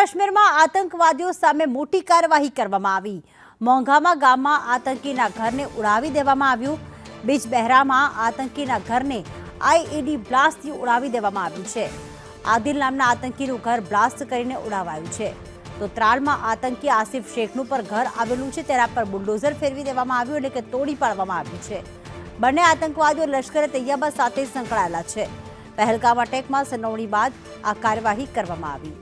કાશ્મીરમાં આતંકવાદીઓ સામે મોટી કાર્યવાહી કરવામાં આવી। મોંઘામા ગામમાં આતંકીના ઘરને ઉડાવી દેવામાં આવ્યું। બીજબહેરામાં આતંકીના ઘરને આઈઈડી બ્લાસ્ટથી ઉડાવી દેવામાં આવ્યું છે। આદિલ નામના આતંકીનું ઘર બ્લાસ્ટ કરીને ઉડાવાયું છે। તો ત્રાલમાં આતંકી આસિફ શેખનું પર ઘર આવેલું છે, તેના પર બુલડોઝર ફેરવી દેવામાં આવ્યું, એટલે કે તોડી પાડવામાં આવ્યું છે। બંને આતંકવાદીઓ લશ્કરે તૈયબા સાથે સંકળાયેલા છે। પહેલગામ અટેકમાં સંડોવણી બાદ આ કાર્યવાહી કરવામાં આવી।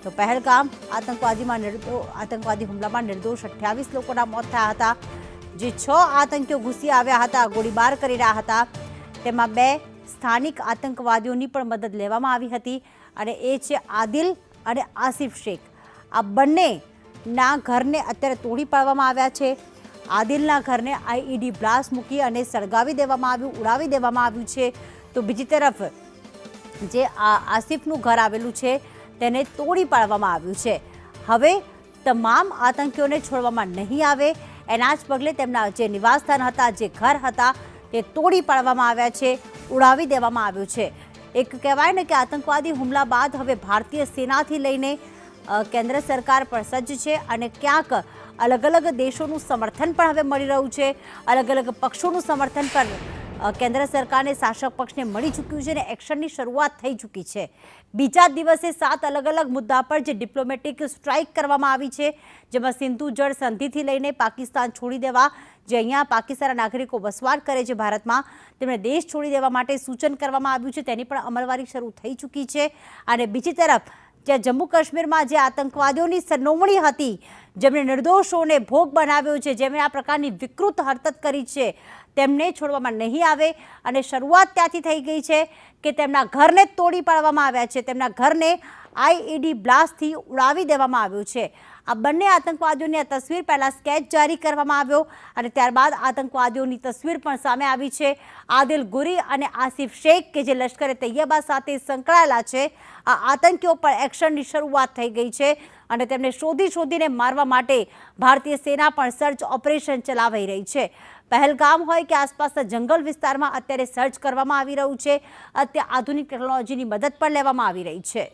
તો પહેલગામ આતંકવાદી હુમલામાં નિર્દોષ 28 લોકોના મોત થયા હતા। જે 6 આતંકીઓ ઘૂસી આવ્યા હતા, ગોળીબાર કરી રહ્યા હતા, તેમાં 2 સ્થાનિક આતંકવાદીઓની પણ મદદ લેવામાં આવી હતી, અને એ છે આદિલ અને આસિફ શેખ। આ બંનેના ઘરને અત્યારે તોડી પાડવામાં આવ્યા છે। આદિલના ઘરને આઈઈડી બ્લાસ્ટ મૂકી અને સળગાવી દેવામાં આવ્યું, ઉડાવી દેવામાં આવ્યું છે। તો બીજી તરફ જે આસિફનું ઘર આવેલું છે તેને તોડી પાડવામાં આવ્યું છે। હવે તમામ આતંકીઓને છોડવામાં નહીં આવે, એના જ પગલે તેમના જે નિવાસસ્થાન હતા, જે ઘર હતા, તે તોડી પાડવામાં આવ્યા છે, ઉડાવી દેવામાં આવ્યું છે। એક કહેવાય ને કે આતંકવાદી હુમલા બાદ હવે ભારતીય સેનાથી લઈને કેન્દ્ર સરકાર પણ સજ્જ છે, અને ક્યાંક અલગ અલગ દેશોનું સમર્થન પણ હવે મળી રહ્યું છે। અલગ અલગ પક્ષોનું સમર્થન પણ કેન્દ્ર સરકારને, શાસક પક્ષને મળી ચૂક્યું છે, અને એક્શનની શરૂઆત થઈ ચૂકી છે। બીજા દિવસે 7 અલગ અલગ મુદ્દા પર જે ડિપ્લોમેટિક સ્ટ્રાઇક કરવામાં આવી છે, જેમાં સિંધુ જળ સંધિથી લઈને પાકિસ્તાન છોડી દેવા, જે અહીંયા પાકિસ્તાનના નાગરિકો વસવાટ કરે છે ભારતમાં, તેમને દેશ છોડી દેવા માટે સૂચન કરવામાં આવ્યું છે, તેની પણ અમલવારી શરૂ થઈ ચૂકી છે। અને બીજી તરફ જ્યાં જમ્મુ કાશ્મીરમાં જે આતંકવાદીઓની સરનોમણી હતી, જેમણે નિર્દોષોને ભોગ બનાવ્યો છે, જેમણે આ પ્રકારની વિકૃત હરકત કરી છે, તેમને છોડવામાં નહીં આવે, અને શરૂઆત ત્યાંથી થઈ ગઈ છે કે તેમના ઘરને તોડી પાડવામાં આવ્યા છે, તેમના ઘરને આઈઈડી બ્લાસ્ટથી ઉડાવી દેવામાં આવ્યું છે। આ બંને આતંકવાદીઓની આ તસવીર પહેલા સ્કેચ જારી કરવામાં આવ્યો, અને ત્યારબાદ આતંકવાદીઓની તસવીર પણ સામે આવી છે। આદિલ ગુરી અને આસિફ શેખ, કે જે લશ્કરે તૈયબા સાથે સંકળાયેલા છે, આ આતંકીઓ પર એક્શનની શરૂઆત થઈ ગઈ છે, અને તેમને શોધીને મારવા માટે ભારતીય સેના પણ સર્ચ ઓપરેશન ચલાવી રહી છે। પહેલગામ હોય કે આસપાસના જંગલ વિસ્તારમાં અત્યારે સર્ચ કરવામાં આવી રહ્યું છે, અત્યારે આધુનિક ટેકનોલોજીની મદદ પણ લેવામાં આવી રહી છે।